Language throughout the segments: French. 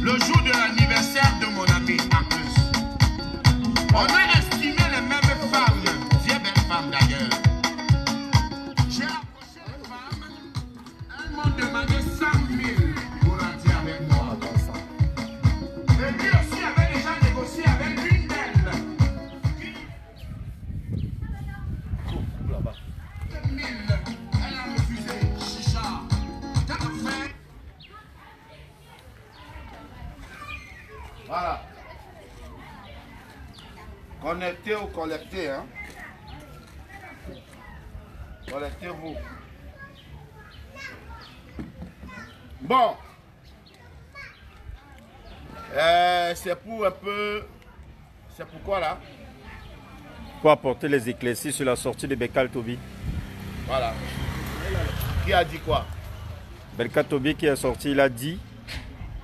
le jour de l'anniversaire de mon ami en plus. On a estimé les mêmes femmes, bien belles femmes d'ailleurs. J'ai approché les femmes, elles m'ont demandé 100 000 pour rentrer avec moi. Et lui aussi avait déjà négocié avec l'une d'elles. 100 000, elle a refusé. Chicha. Voilà. Connectez ou collectez, hein. Collectez-vous. Bon. C'est pour un peu... C'est pourquoi là? Pour apporter les éclaircies sur la sortie de Belka Tobi. Voilà. Qui a dit quoi? Belka Tobi qui est sorti, il a dit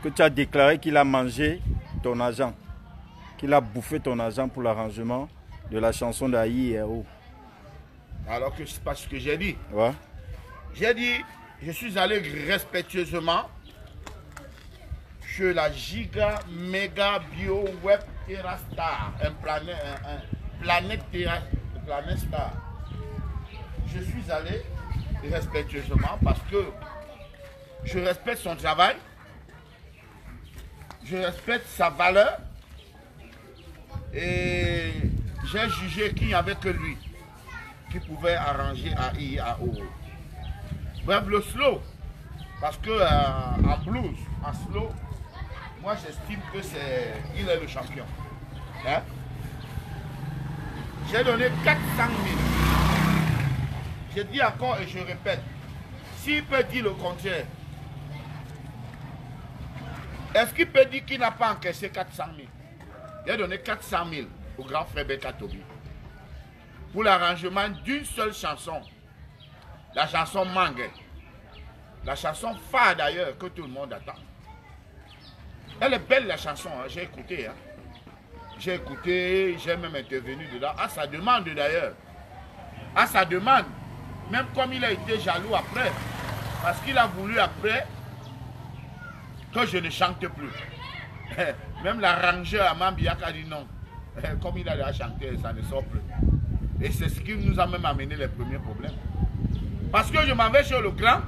que tu as déclaré qu'il a mangé ton argent. Qu'il a bouffé ton argent pour l'arrangement de la chanson d'Aïe. Alors que c'est pas ce que j'ai dit. Ouais. J'ai dit, je suis allé respectueusement chez la Giga Mega Bio Web Terrastar, un planète Star. Je suis allé respectueusement parce que je respecte son travail, je respecte sa valeur et j'ai jugé qu'il n'y avait que lui qui pouvait arranger AIAO. Bref, le slow, parce que en blues, en slow, moi j'estime que il est le champion. Hein? J'ai donné 400 000. Je dis encore et je répète, s'il peut dire le contraire, est-ce qu'il peut dire qu'il n'a pas encaissé 400 000? J'ai donné 400 000 au grand frère Belka Tobi pour l'arrangement d'une seule chanson, la chanson Mangue, la chanson phare d'ailleurs que tout le monde attend. Elle est belle la chanson, hein? J'ai écouté. Hein? J'ai écouté, j'ai même intervenu dedans, à sa demande d'ailleurs. À sa demande, même comme il a été jaloux après, parce qu'il a voulu après que je ne chante plus. Même l'arrangeur à Mambiak a dit non. Comme il a déjà chanté, ça ne sort plus. Et c'est ce qui nous a même amené les premiers problèmes. Parce que je m'en vais chez le grand.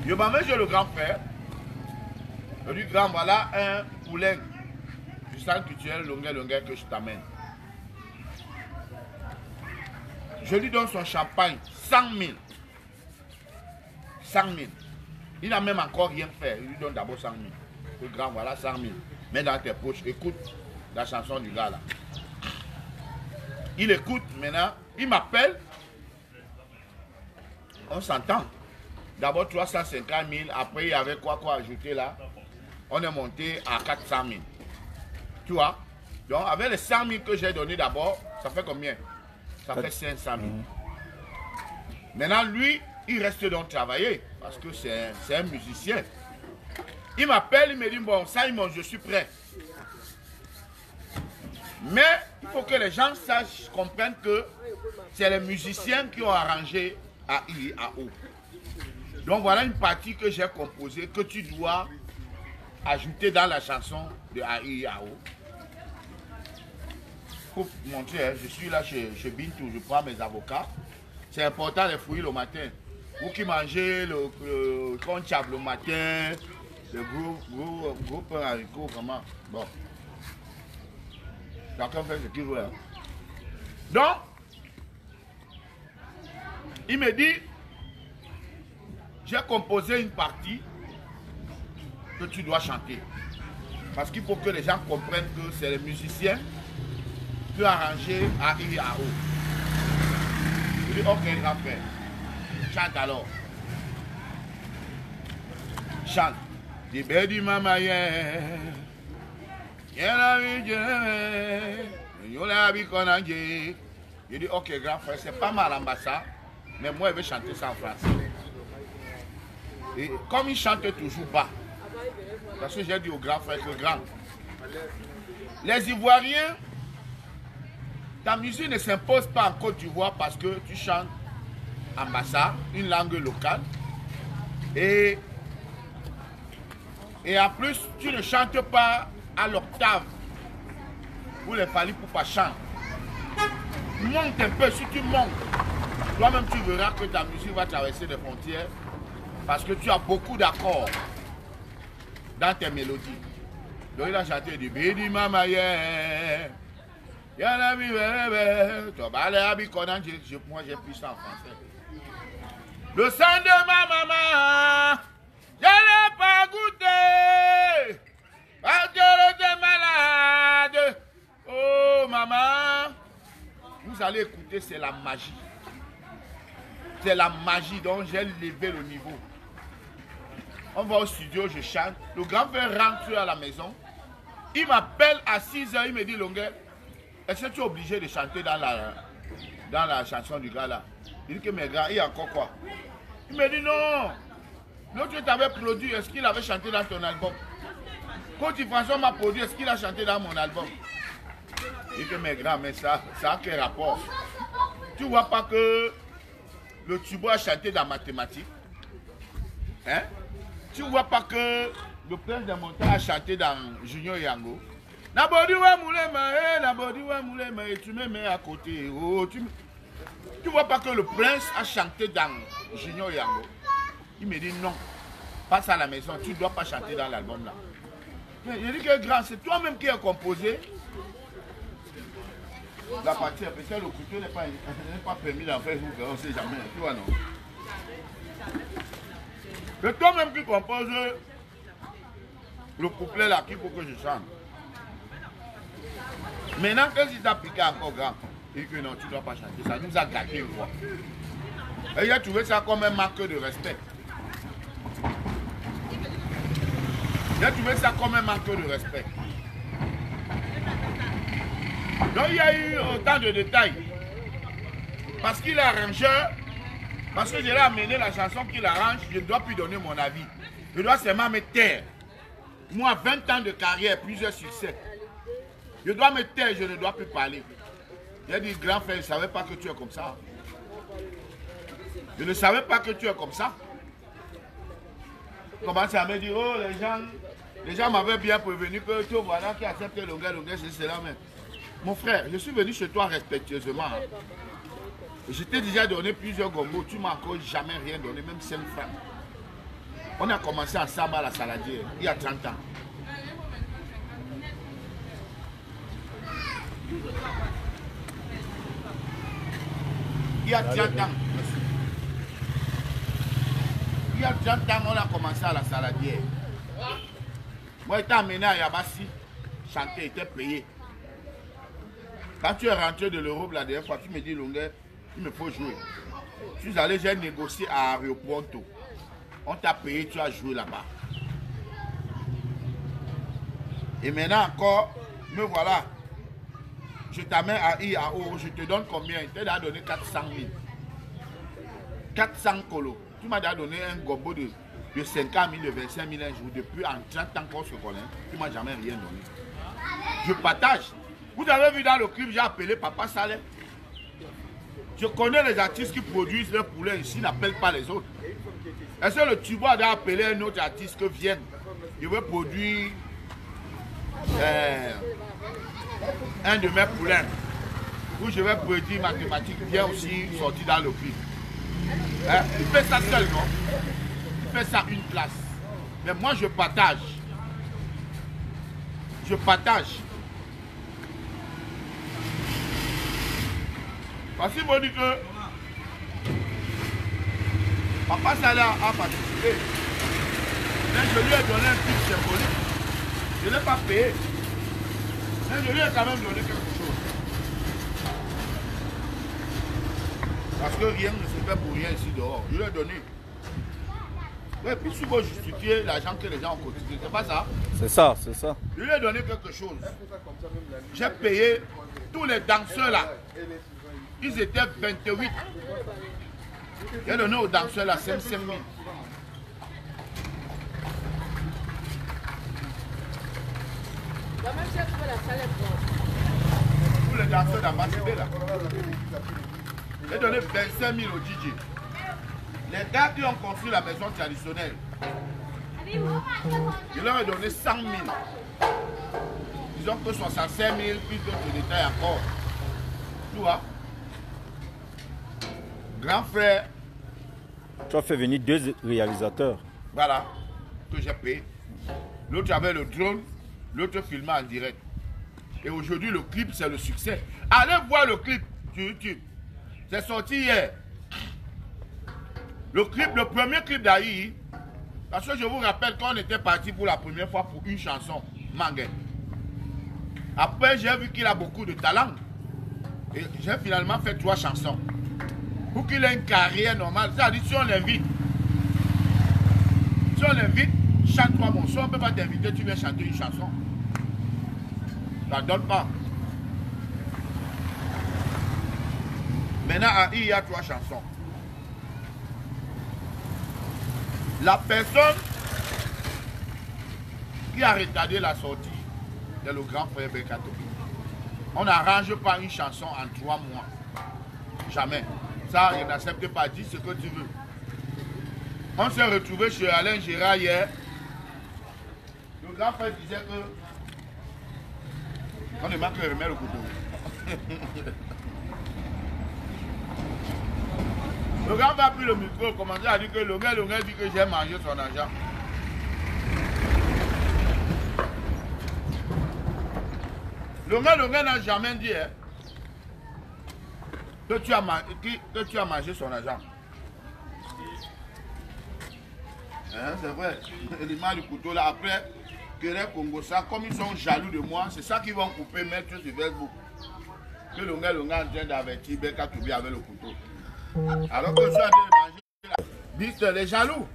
Je m'en vais chez le grand frère. Je lui dis, grand, voilà un poulet du centre culturel longueur que je t'amène. Je lui donne son champagne, 100 000. 100 000. Il n'a même encore rien fait. Il lui donne d'abord 100 000. Le grand, voilà 100 000. Mets dans tes poches, écoute la chanson du gars là. Il écoute maintenant, il m'appelle. On s'entend. D'abord 350 000, après il y avait quoi ajouter là. On est monté à 400 000. Tu vois? Donc avec les 100 000 que j'ai donné d'abord, ça fait combien? Ça fait 500 000. Maintenant lui, il reste donc travailler parce que c'est un musicien. Il m'appelle, il me dit bon Simon, je suis prêt. Mais il faut que les gens sachent, comprennent que c'est les musiciens qui ont arrangé AIAO. Donc voilà une partie que j'ai composée que tu dois ajouter dans la chanson de AIAO. Pour montrer, je suis là chez Bintou, je prends mes avocats. C'est important les fruits le matin. Vous qui mangez le conchab le matin, le gros pain haricot, comment? Bon. Chacun fait ce qu'il veut. Hein. Donc, il me dit, j'ai composé une partie que tu dois chanter. Parce qu'il faut que les gens comprennent que c'est les musiciens qui ont arrangé AIAO. Je dis, ok, grand frère, chante alors. Chante. Dis, bédi mama yeah. Je dis, ok, grand frère, c'est pas mal en ça, mais moi, je vais chanter ça en français. Et comme il chante toujours bas, parce que j'ai dit au grand frère que grand, les Ivoiriens, ta musique ne s'impose pas en Côte d'Ivoire parce que tu chantes Ambassa, une langue locale. Et en plus, tu ne chantes pas à l'octave pour les Fally Ipupa chantent. Monte un peu, si tu montes, toi-même tu verras que ta musique va traverser des frontières parce que tu as beaucoup d'accords dans tes mélodies. Donc il a chanté du Bidi Mama yeah. Moi j'ai pris ça en français. Le sang de ma maman, je n'ai pas goûté parce qu'elle était malade. Oh maman, vous allez écouter, c'est la magie. C'est la magie dont j'ai levé le niveau. On va au studio, je chante. Le grand frère rentre à la maison. Il m'appelle à 6 h, il me dit Longuet, est-ce que tu es obligé de chanter dans la chanson du gars là? Il dit que mes gars, il y a encore quoi? Il me dit non. L'autre t'avais produit, est-ce qu'il avait chanté dans ton album? Quand François m'a produit, est-ce qu'il a chanté dans mon album? Il dit que mes grands, mais ça a quel rapport? Tu vois pas que le Tubo a chanté dans mathématiques? Hein? Tu vois pas que le prince des montagnes a chanté dans Junior Yango? Tu me mets à côté. Oh, tu vois pas que le prince a chanté dans Junior Yango? Il me dit non, passe à la maison, tu ne dois pas chanter dans l'album là. Il dit que grand, c'est toi-même qui as composé la partie. Parce que le couteau n'est pas permis d'en faire, on ne sait jamais. Tu vois non? C'est toi-même qui compose le couplet là qu'il faut que je chante. Maintenant, qu'est-ce qu'il t'a piqué encore grand? Il dit que non, tu ne dois pas chanter. Ça nous a gâté une fois. Et il a trouvé ça comme un manque de respect. Il a trouvé ça comme un manque de respect. Donc il y a eu autant de détails. Parce qu'il est arrangeur, parce que je l'ai amené la chanson qu'il arrange, je ne dois plus donner mon avis. Je dois seulement me taire. Moi, 20 ans de carrière, plusieurs succès. Je dois me taire, je ne dois plus parler. Il a dit, grand frère, je ne savais pas que tu es comme ça. Je ne savais pas que tu es comme ça. Commence à me dire, oh, les gens m'avaient bien prévenu que tu voilà qui accepte le gars, c'est cela même. Mon frère, je suis venu chez toi respectueusement. Je t'ai déjà donné plusieurs gombos, tu m'as encore jamais rien donné, même 5 francs. On a commencé ensemble à la saladière, il y a 30 ans. Il y a 30 ans. Il y a 30 ans, on a commencé à la saladière. Moi, j'étais amené à Yabassi, chanter, était payé. Quand tu es rentré de l'Europe la dernière fois, tu me dis, Longuet, il me faut jouer. Je suis allé, j'ai négocié à Aéropronto. On t'a payé, tu as joué là-bas. Et maintenant encore, me voilà. Je t'amène à IAO, je te donne combien? Je t'ai donné 400 000. 400 colos. Tu m'as donné un gombo de 50 000, de 25 000 un jour. Depuis en 30 ans qu'on se connaît, tu ne m'as jamais rien donné. Je partage. Vous avez vu dans le clip, j'ai appelé Papa Saleh. Je connais les artistes qui produisent leur poulet ici, n'appellent pas les autres. Est-ce que le Tubo a appelé un autre artiste que vienne? Je veux produire un de mes poulains. Où je vais produire mathématiques, vient aussi sortir dans le clip. Hein? Il fait ça seul, non? Il fait ça une place. Mais moi, je partage. Je partage. Parce qu'il m'a dit que Papa Saleh a participé. Mais je lui ai donné un truc symbolique. Je ne l'ai pas payé. Mais je lui ai quand même donné quelque chose. Parce que rien ne se fait pour rien ici dehors. Je lui ai donné. Et puis si vous justifiez l'argent que les gens ont cotisé, c'est pas ça? C'est ça, c'est ça. Je lui ai donné quelque chose. J'ai payé tous les danseurs là. Ils étaient 28. J'ai donné aux danseurs là 5 000. Pour les danseurs d'ambassadeur là. J'ai donné 25 000 au DJ. Les gars qui ont construit la maison traditionnelle, je leur ai donné 100 000. Ils ont que 65 000, plus d'autres détails encore. Tu vois? Grand frère. Tu as fait venir 2 réalisateurs. Voilà, que j'ai payé. L'autre avait le drone, l'autre filmait en direct. Et aujourd'hui, le clip, c'est le succès. Allez voir le clip sur YouTube. C'est sorti hier. Le premier clip d'Aïe, parce que je vous rappelle qu'on était parti pour la première fois pour une chanson, Manguet. Après, j'ai vu qu'il a beaucoup de talent. Et j'ai finalement fait 3 chansons. Pour qu'il ait une carrière normale. C'est-à-dire, si on l'invite, chante-toi mon son, on ne peut pas t'inviter, tu viens chanter une chanson. Ça ne donne pas. Maintenant, il y a 3 chansons. La personne qui a retardé la sortie, c'est le grand frère Bekato. On n'arrange pas une chanson en 3 mois. Jamais. Ça, il n'accepte pas. Dis ce que tu veux. On s'est retrouvé chez Alain Gérard hier. Le grand frère disait que on ne manque que remettre le couteau. Le grand frère a pris le micro, commençait à dire que le gars dit que j'ai mangé son argent. Le gars n'a jamais dit que tu as mangé son argent. Hein, c'est vrai. L'image du couteau là, après, que les Congolais, comme ils sont jaloux de moi, c'est ça qu'ils vont couper, mettre sur Facebook. Que le gars est en train d'avertir Beka Tobi avec le couteau. Alors que je suis en train de manger, disent les jaloux.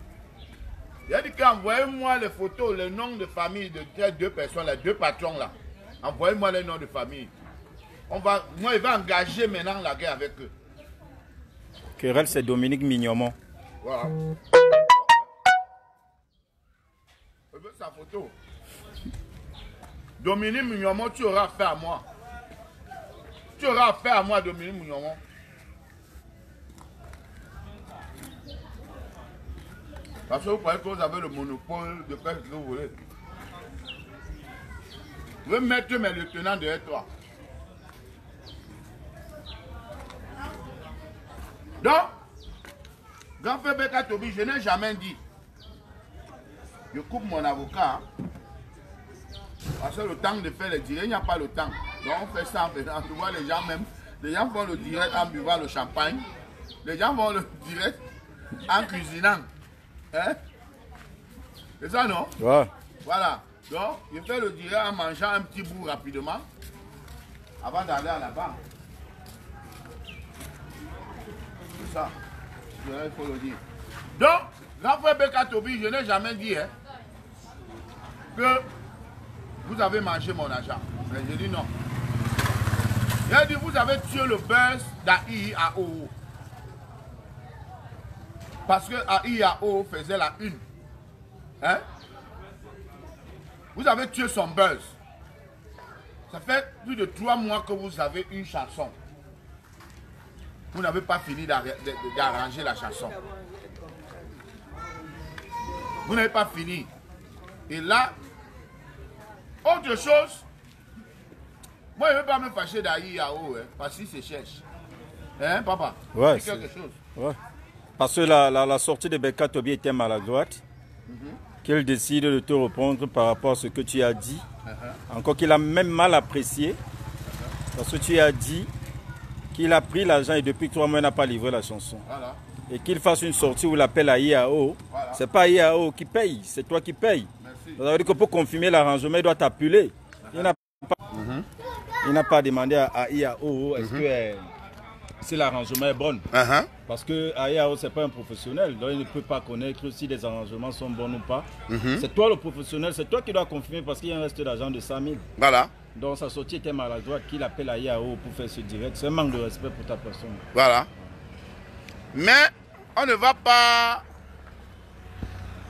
Il a dit qu'envoyez-moi les photos, les noms de famille de ces 2 personnes, les 2 patrons là. Envoyez-moi les noms de famille. Moi, il va engager maintenant la guerre avec eux. Querelle, c'est Dominique Mignomon. Voilà. Je veux sa photo. Dominique Mignomon, tu auras affaire à moi. Tu auras affaire à moi, Dominique Mignomon. Parce que vous croyez que vous avez le monopole de faire ce que vous voulez. Je veux mettre mes lieutenants derrière toi. Donc, grand frère Beka Tobi, je n'ai jamais dit. Je coupe mon avocat. Parce que le temps de faire le direct, il n'y a pas le temps. Donc on fait ça en faisant. Tu vois, les gens même, les gens font le direct en buvant le champagne. Les gens font le direct en cuisinant. Hein? C'est ça, non? Ouais. Voilà. Donc, je fais le direct en mangeant un petit bout rapidement avant d'aller à la banque. C'est ça. Il faut le dire. Donc, grand frère Beka Tobi, je n'ai jamais dit que vous avez mangé mon argent. Mais je dis non. J'ai dit vous avez tué le buzz d'Aïe à OO. Parce que Aïe à OO faisait la une. Hein? Vous avez tué son buzz. Ça fait plus de 3 mois que vous avez une chanson. Vous n'avez pas fini d'arranger la chanson. Vous n'avez pas fini. Et là, autre chose, moi je ne veux pas me fâcher d'Aïe à OO, parce qu'il se cherche. Hein, papa? Ouais, c'est quelque chose. Ouais. Parce que la sortie de Beka Tobi était maladroite. Qu'il décide de te reprendre par rapport à ce que tu as dit. Encore qu'il a même mal apprécié. Parce que tu as dit qu'il a pris l'argent et depuis 3 mois il n'a pas livré la chanson. Voilà. Et qu'il fasse une sortie où il appelle à IAO. Voilà. C'est pas IAO qui paye, c'est toi qui payes. Merci. Ça veut dire que pour confirmer l'arrangement, il doit t'appeler. Il n'a pas demandé à IAO est-ce que si l'arrangement est bon. Parce que IAO, ce n'est pas un professionnel. Donc il ne peut pas connaître si les arrangements sont bons ou pas. C'est toi le professionnel, c'est toi qui dois confirmer parce qu'il y a un reste d'argent de 100 000. Voilà. Donc sa sortie était maladroite qu'il appelle à IAO pour faire ce direct. C'est un manque de respect pour ta personne. Voilà. Mais on ne va pas...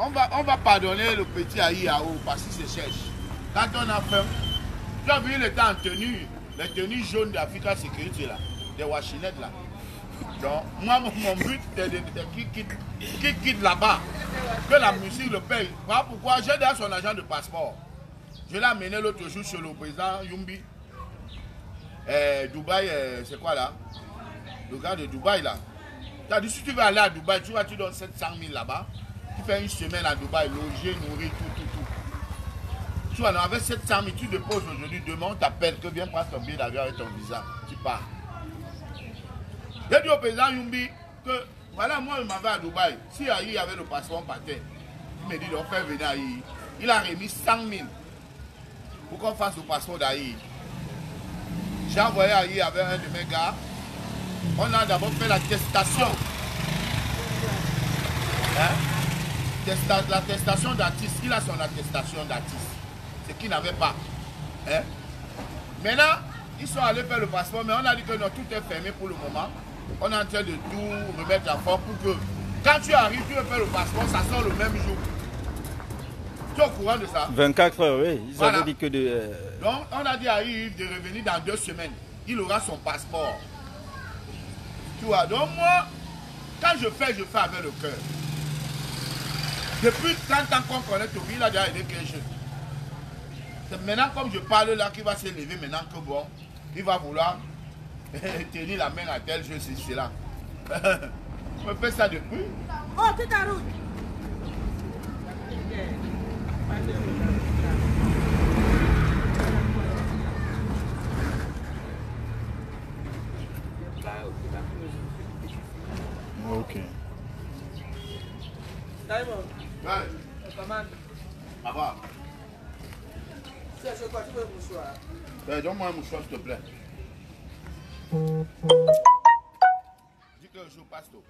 On va pardonner le petit à IAO parce qu'il se cherche. Quand on a faim, tu as vu les temps en tenue, les tenues jaunes d'Africa Sécurité là, des wachinettes là. Donc, moi, mon but, c'est qu'il quitte là-bas, que la musique le paye. Voilà pourquoi j'ai déjà son agent de passeport. Je l'ai amené l'autre jour chez le président Yumbi. Dubaï, c'est quoi là? Le gars de Dubaï là. Tu as dit, si tu veux aller à Dubaï, tu donnes 700 000 là-bas. Tu fais une semaine à Dubaï, logé, nourri, tout. Tu vois, avec 700 000, tu déposes aujourd'hui, demain, on t'appelle que viens prendre ton billet d'avion avec ton visa. Tu pars. J'ai dit au président Yumbi que, voilà, moi, il m'avait à Dubaï. Si Aïe avait le passeport, on partait. Il me dit, on fait venir Aïe. Il a remis 100 000 pour qu'on fasse le passeport d'Aïe. J'ai envoyé Aïe avec un de mes gars. On a d'abord fait l'attestation. L'attestation d'artiste. Il a son attestation d'artiste. Ce qu'il n'avait pas. Maintenant, ils sont allés faire le passeport, mais on a dit que non, tout est fermé pour le moment. On est en train de tout remettre à fond pour que quand tu arrives, tu veux faire le passeport, ça sort le même jour. Tu es au courant de ça? 24 heures, oui. Ils avaient dit que de... Donc, on a dit à Yves de revenir dans 2 semaines. Il aura son passeport. Tu vois, donc moi, quand je fais avec le cœur. Depuis 30 ans qu'on connaît Toby, il a déjà aidé quelque chose. C'est maintenant, comme je parle là, qu'il va s'élever maintenant que bon, il va vouloir tenir la main à tel jeu, c'est là. Je me fais ça depuis. Oh, toute la route. Ok. Ouais. Ça va. C'est quoi, tu veux un mouchoir? Donne-moi un mouchoir, s'il te plaît. Dis que je passe tout.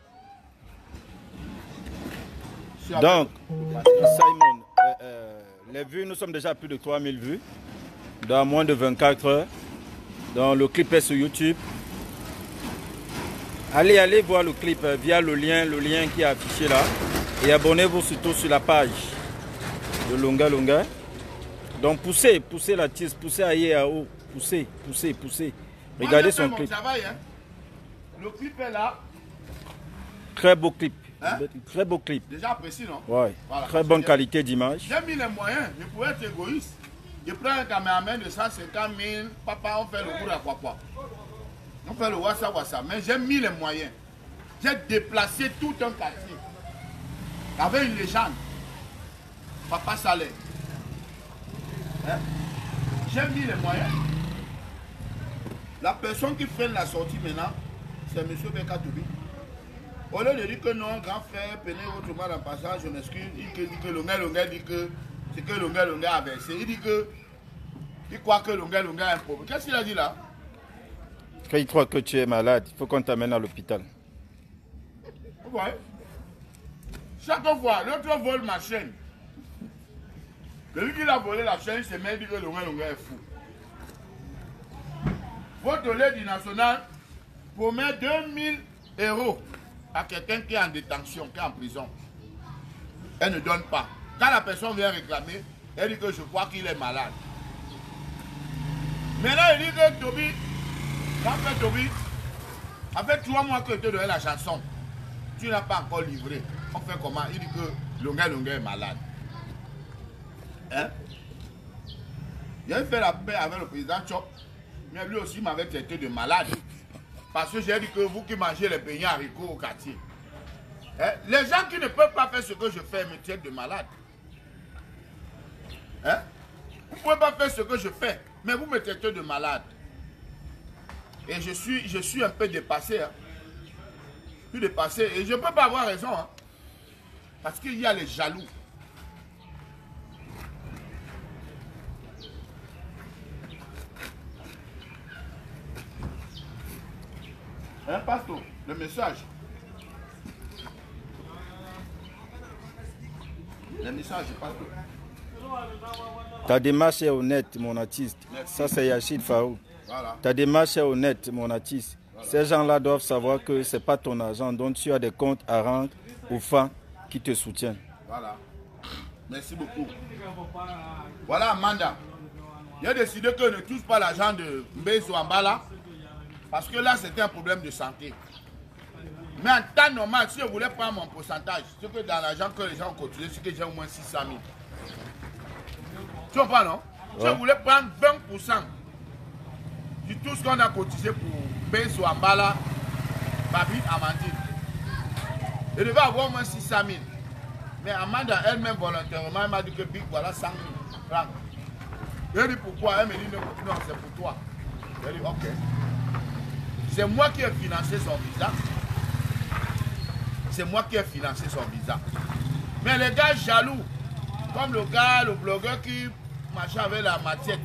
Donc, Simon, les vues, nous sommes déjà à plus de 3000 vues dans moins de 24 heures. Donc, le clip est sur YouTube. Allez voir le clip via le lien qui est affiché là. Et abonnez-vous surtout sur la page de Lunga Lunga. Donc, poussez l'artiste, poussez Aïe-AO, poussez. Regardez son clip. Travail, hein? Le clip est là. Très beau clip. Hein? Très beau clip. Déjà apprécié, non? Ouais. Voilà, très bonne qualité d'image. J'ai mis les moyens. Je pouvais être égoïste. Je prends un caméraman de 150 000. Papa, on fait le coup à quoi. On fait le WhatsApp. Mais j'ai mis les moyens. J'ai déplacé tout un quartier. Avec une légende. Papa Saleh. Hein? J'ai mis les moyens. La personne qui fait la sortie maintenant, c'est M. Bekatoubi. Au lieu de dire que non, grand frère, prenez votre mal en passant, je m'excuse, il dit que Lunga dit que c'est que Lunga a versé. Il dit que il croit que Lunga a un problème. Qu'est-ce qu'il a dit là? Quand il croit que tu es malade, il faut qu'on t'amène à l'hôpital. Ouais. Chaque fois, l'autre vole ma chaîne. Celui qui a volé la chaîne, c'est même dit que Lunga est fou. Votre l'aide nationale promet 2000 € à quelqu'un qui est en détention, qui est en prison. Elle ne donne pas. Quand la personne vient réclamer, elle dit que je crois qu'il est malade. Maintenant, il dit que Toby, ça fait 3 mois que je te donne la chanson. Tu n'as pas encore livré. On fait comment? Il dit que Lunga est malade. Hein? J'ai fait la paix avec le président Chop, mais lui aussi m'avait traité de malade. Parce que j'ai dit que vous qui mangez les beignets haricots au quartier, hein? Les gens qui ne peuvent pas faire ce que je fais me traitent de malade. Hein? Vous ne pouvez pas faire ce que je fais, mais vous me traitez de malade. Et je suis un peu dépassé. Hein? Je suis dépassé et je ne peux pas avoir raison. Hein? Parce qu'il y a les jaloux. Hein, pasteur, le message. Le message, pasteur. Ta démarche est honnête, mon artiste. Merci. Ça, c'est Yachid Faou. Voilà. Ta démarche est honnête, mon artiste. Voilà. Ces gens-là doivent savoir que ce n'est pas ton argent, donc tu as des comptes à rendre aux fans qui te soutiennent. Voilà. Merci beaucoup. Voilà, Amanda. J'ai décidé que je ne touche pas l'argent de Mbezo Ambala. Parce que là, c'était un problème de santé. Mais en temps normal, si je voulais prendre mon pourcentage, c'est que dans l'argent que les gens ont cotisé, c'est que j'ai au moins 600 000. Tu comprends, non? Si je voulais prendre 20% de tout ce qu'on a cotisé pour Benzo, Ambala, Babi, Amandine, je devais avoir au moins 600 000. Mais Amanda elle-même volontairement, elle m'a dit que Big, voilà 100 000 francs. Je lui ai dit pourquoi? Elle me dit non, c'est pour toi. Je lui ai dit ok. C'est moi qui ai financé son visa. C'est moi qui ai financé son visa. Mais les gars jaloux, comme le gars, le blogueur qui marchait avec la matière.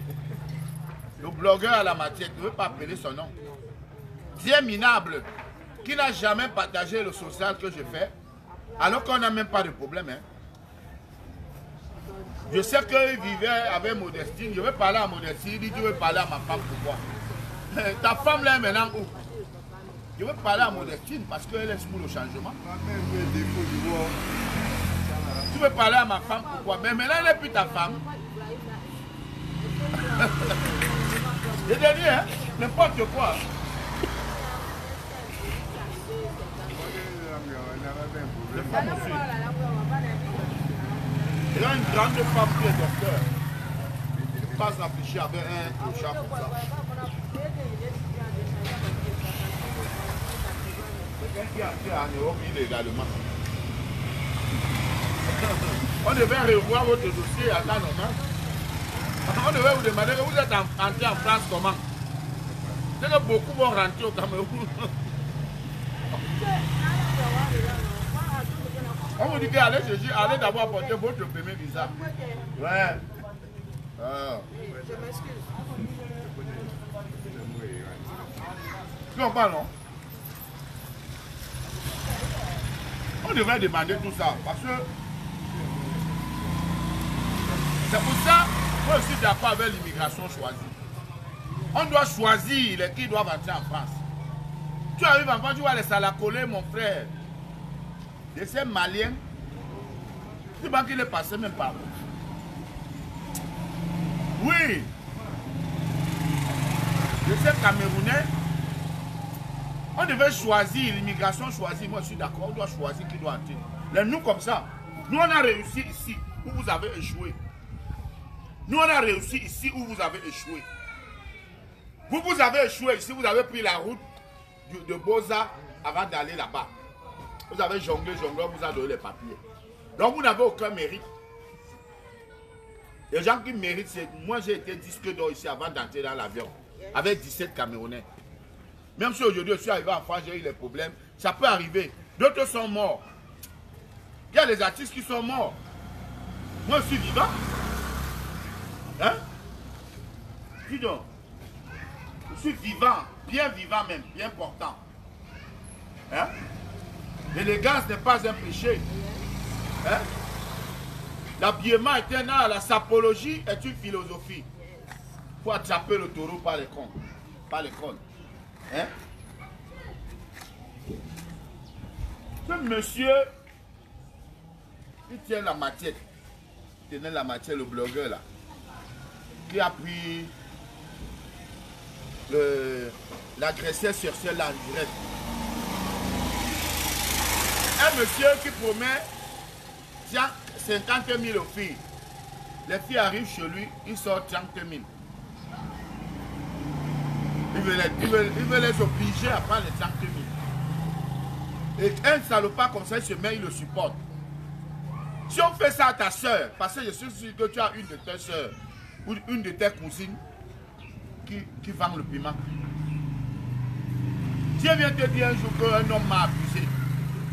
Le blogueur à la matière, je ne veux pas appeler son nom. Bien minable, qui n'a jamais partagé le social que je fais, alors qu'on n'a même pas de problème. Hein. Je sais qu'il vivait avec Modestine. Je vais parler à Modestine. Il dit je vais parler à ma femme. Pourquoi? Ta femme là est maintenant où? Je vais parler à Modestine parce qu'elle est pour le changement. Tu veux parler à ma femme pourquoi? Mais maintenant elle n'est plus ta femme. Je te dis, hein, n'importe quoi. Les femmes aussi. Il y a une grande femme qui est docteur. Il passe affiché avec un chat comme ça. Quelqu'un qui a fait en Europe illégalement. On devait revoir votre dossier à temps normal. On devait vous demander que vous êtes entré en France comment? C'est que beaucoup vont rentrer au Cameroun. On vous dit qu'allez allez d'abord apporter votre premier visa. Ouais. Je m'excuse. Tu comprends, non? On devrait demander tout ça parce que c'est pour ça que je suis d'accord avec l'immigration choisie. On doit choisir les qui doivent entrer en France. Tu arrives en France, tu vois les salacolés, mon frère. De ces Maliens, tu vois qu'il est passé même pas. Oui. De ces Camerounais, on devait choisir, l'immigration choisie. Moi je suis d'accord, on doit choisir qui doit entrer. Les nous comme ça, nous on a réussi ici où vous avez échoué. Nous on a réussi ici où vous avez échoué. Vous avez échoué ici, vous avez pris la route de Boza avant d'aller là-bas. Vous avez jonglé, on vous a donné les papiers. Donc vous n'avez aucun mérite. Les gens qui méritent, c'est... Moi j'ai été disque d'or ici avant d'entrer dans l'avion. Avec 17 Camerounais. Même si aujourd'hui je suis arrivé en France, j'ai eu les problèmes. Ça peut arriver. D'autres sont morts. Il y a des artistes qui sont morts. Moi je suis vivant. Hein? Dis donc. Je suis vivant. Bien vivant même. Bien portant. Hein? L'élégance n'est pas un péché. Hein? L'habillement est un art. La sapologie est une philosophie. Il faut attraper le taureau par les cônes. Par les cônes. Hein? Ce monsieur, il tient la matière. Il tenait la matière, le blogueur là. Qui a pris l'agresseur sur celle là en direct. Un monsieur qui promet 50 000 aux filles. Les filles arrivent chez lui, il sort 30 000. Il veut les obliger à prendre les 30 000. Et un salopard comme ça, il se met, il le supporte. Si on fait ça à ta soeur, parce que je suis sûr que tu as une de tes soeurs ou une de tes cousines qui vend le piment. Si elle vient te dire un jour qu'un homme m'a abusé,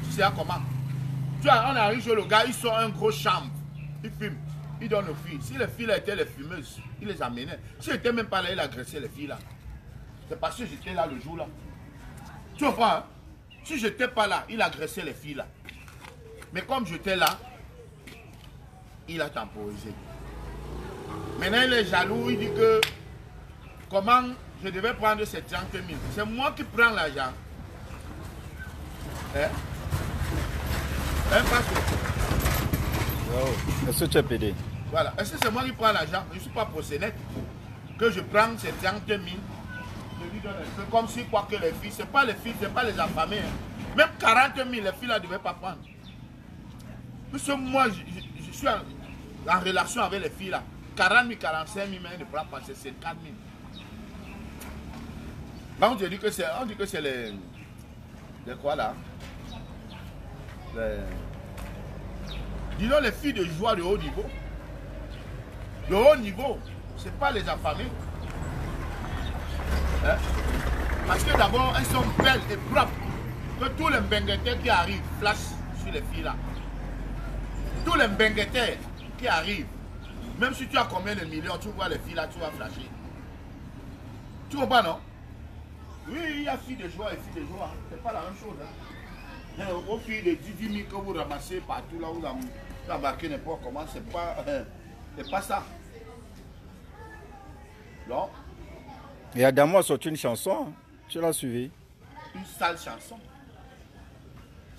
tu sais comment? Tu vois, on arrive chez le gars, il sort un gros chambre, il fume, il donne aux filles. Si les filles là étaient les fumeuses, il les amenait. Si j'étais même pas là, il agressait les filles là. C'est parce que j'étais là le jour là. Tu vois, hein? Si j'étais pas là, il agressait les filles là. Mais comme j'étais là, il a temporisé. Maintenant il est jaloux, il dit que comment je devais prendre ces 30 000. C'est moi qui prends l'argent. Hein? Hein, parce que... Est-ce que tu es pédé? Voilà. Est-ce que c'est moi qui prends l'argent? Je ne suis pas prosénète. Que je prends ces 30 000. Je lui donne un peu comme si quoi que les filles, ce n'est pas les filles, ce n'est pas les affamés. Hein. Même 40 000, les filles là ne devaient pas prendre. Parce que moi, je suis en relation avec les filles là. 40 000, 45 000, mais elles ne prennent pas, c'est 50 000. Par contre, on dit que c'est les quoi là? Disons les filles de joie de haut niveau. De haut niveau, ce n'est pas les affamés. Hein? Parce que d'abord, elles sont belles et propres. Que tous les benguetés qui arrivent flashent sur les filles là. Tous les benguetés qui arrivent, même si tu as combien de millions, tu vois les filles là, tu vas flasher. Tu comprends, non? Oui, il y a filles de joie et filles de joie. C'est pas la même chose. Hein? Aux filles de 10 000 que vous ramassez partout là où vous embarquez n'importe comment, c'est pas ça. Non? Et Adamo a sorti une chanson, tu l'as suivi? Une sale chanson.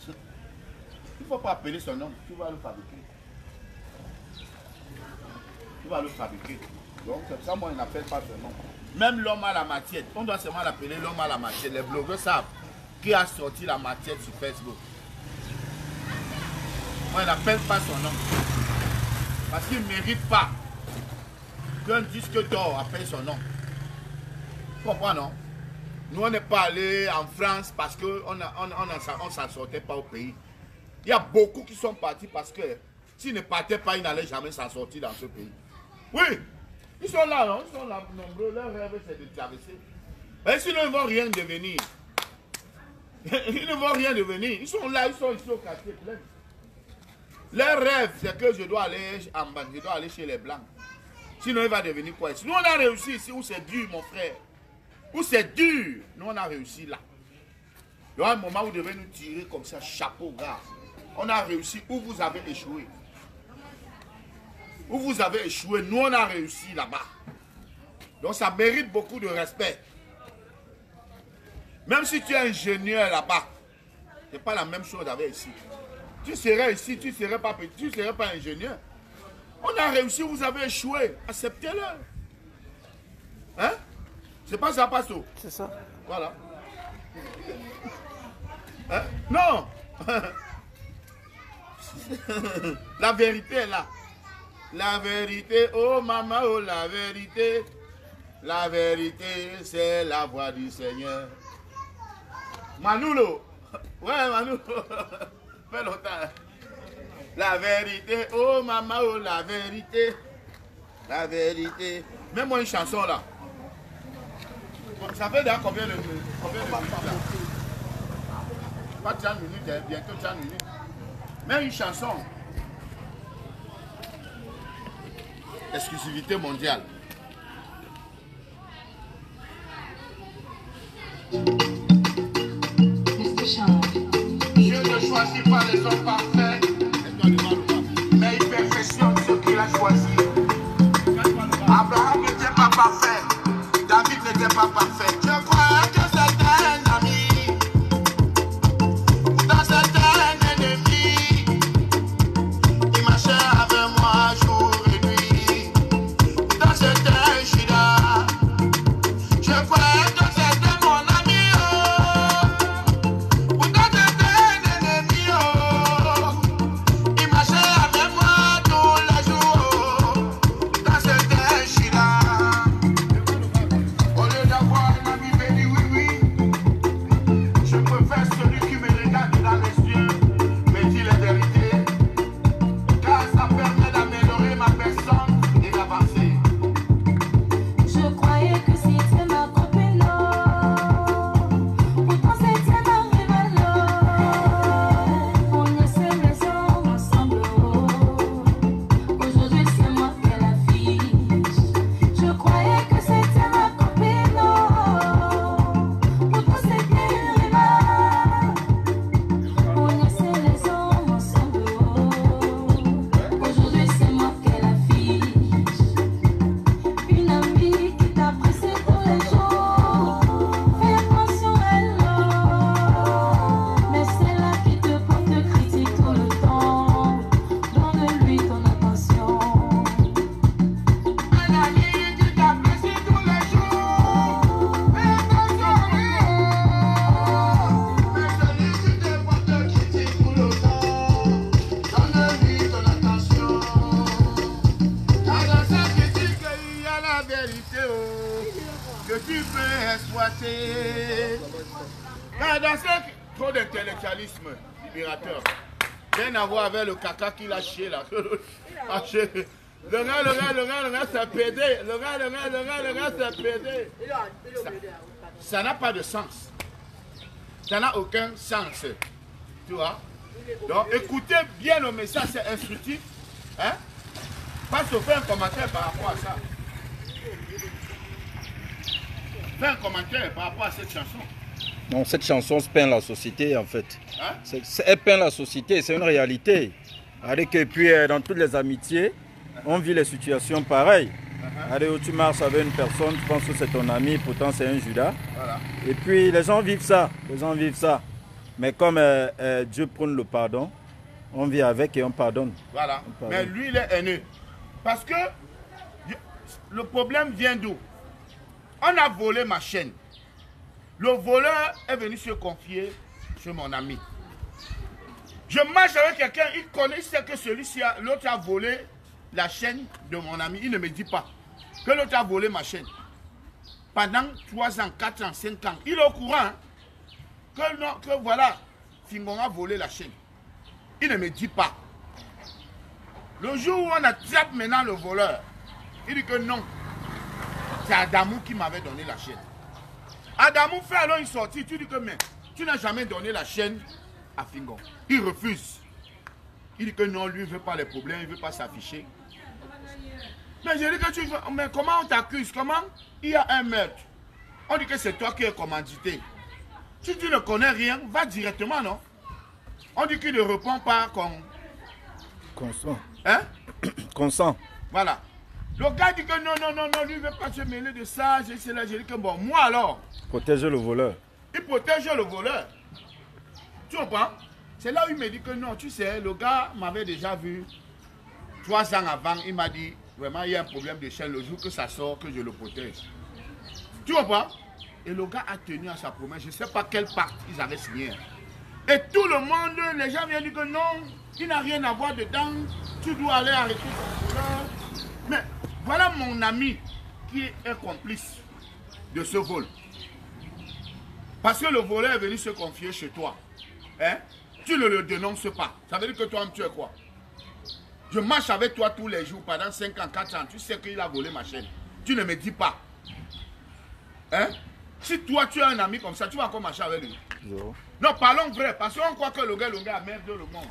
Il ne faut pas appeler son nom, tu vas le fabriquer. Tu vas le fabriquer. Donc c'est ça, moi, je n'appelle pas son nom. Même l'homme à la matière, on doit seulement l'appeler l'homme à la matière. Les blogueurs savent qui a sorti la matière sur Facebook. Moi, je n'appelle pas son nom. Parce qu'il ne mérite pas qu'un disque d'or appelle son nom. Tu comprends, non? Nous, on n'est pas allé en France parce qu'on ne s'en sortait pas au pays. Il y a beaucoup qui sont partis parce que s'ils ne partaient pas, ils n'allaient jamais s'en sortir dans ce pays. Oui, ils sont là, non? Ils sont là nombreux. Leur rêve, c'est de traverser. Mais sinon, ils ne vont rien devenir. Ils ne vont rien devenir. Ils sont là, ils sont ici au quartier plein. Leur rêve, c'est que je dois aller en bas, je dois aller chez les Blancs. Sinon, il va devenir quoi ici? Nous, on a réussi ici où c'est dur, mon frère. Où c'est dur. Nous, on a réussi là. Il y a un moment où vous devez nous tirer comme ça, chapeau, gars. On a réussi où vous avez échoué. Où vous avez échoué, nous, on a réussi là-bas. Donc, ça mérite beaucoup de respect. Même si tu es ingénieur là-bas, ce n'est pas la même chose avec ici. Tu serais ici, tu ne serais pas petit, tu ne serais pas ingénieur. On a réussi, vous avez échoué. Acceptez-le. Hein? C'est pas ça, Pasto? C'est ça. Voilà. Hein? Non. La vérité est là. La vérité, oh maman, oh la vérité. La vérité, c'est la voix du Seigneur. Manoulo. Ouais, Manoulo. Fait longtemps. La vérité, oh maman, oh la vérité. La vérité. Mets-moi une chanson là. Ça fait déjà combien de minutes là? Pas 30 minutes, bientôt 30 minutes. Mets une chanson. Exclusivité mondiale. Dieu ne choisit pas les hommes parfaits, mais il perfectionne ceux qu'il a choisis. Abraham n'était pas parfait, David n'était pas parfait. Je crois que c'était un ami, pourtant c'était un ennemi. Il marchait avec moi jour et nuit, pourtant c'était un Judas. Je crois que c'était mon ami, pourtant c'était un ennemi. Il marchait avec moi tous les jours, pourtant c'était un Judas. Au lieu d'avoir passer. Dans ce trop d'intellectualisme libérateur. Rien à voir avec le caca qu'il a chié là. Le gars, c'est pédé. Le gars, c'est pédé. Ça n'a pas de sens. Ça n'a aucun sens. Tu vois? Donc écoutez bien le message, c'est instructif. Hein? Pas se faire un commentaire par rapport à ça. Fais un commentaire par rapport à cette chanson. Non, cette chanson se peint la société en fait. Hein? Elle peint la société, c'est une réalité. Et puis dans toutes les amitiés, on vit les situations pareilles. Allez, où tu marches avec une personne, tu penses que c'est ton ami, pourtant c'est un Judas. Voilà. Et puis les gens vivent ça, Mais comme Dieu prône le pardon, on vit avec et on pardonne. Voilà. Mais lui, il est haineux. Parce que le problème vient d'où? On a volé ma chaîne. Le voleur est venu se confier chez mon ami. Je marche avec quelqu'un, il connaît, il sait que celui-ci, l'autre a volé la chaîne de mon ami. Il ne me dit pas que l'autre a volé ma chaîne. Pendant 3 ans, 4 ans, 5 ans, il est au courant hein, que voilà, Fingon a volé la chaîne. Il ne me dit pas. Le jour où on attrape maintenant le voleur, il dit que non, c'est Adamou qui m'avait donné la chaîne. Adamou fait alors une sortie, tu dis que mais tu n'as jamais donné la chaîne à Fingon. Il refuse. Il dit que non, lui ne veut pas les problèmes, il ne veut pas s'afficher. Mais je dis que tu veux, mais comment on t'accuse? Comment il y a un meurtre? On dit que c'est toi qui es commandité. Si tu ne connais rien, va directement, non? On dit qu'il ne répond pas comme... Consent. Hein? Consent. Voilà. Le gars dit que non, lui ne veut pas se mêler de ça. J'ai dit que bon, moi alors... Protéger le voleur. Il protège le voleur. Tu comprends? C'est là où il me dit que non, tu sais, le gars m'avait déjà vu 3 ans avant. Il m'a dit, vraiment, il y a un problème de chaîne le jour que ça sort, que je le protège. Tu comprends? Et le gars a tenu à sa promesse. Je ne sais pas quel pacte ils avaient signé. Et tout le monde, les gens viennent dire que non, il n'a rien à voir dedans. Tu dois aller arrêter ton voleur. Mais voilà mon ami qui est complice de ce vol. Parce que le voleur est venu se confier chez toi. Hein? Tu ne le dénonces pas. Ça veut dire que toi, tu es quoi? Je marche avec toi tous les jours pendant 5 ans, 4 ans. Tu sais qu'il a volé ma chaîne. Tu ne me dis pas. Hein? Si toi, tu as un ami comme ça, tu vas encore marcher avec lui. Non, parlons vrai. Parce qu'on croit que le gars a merdé le monde.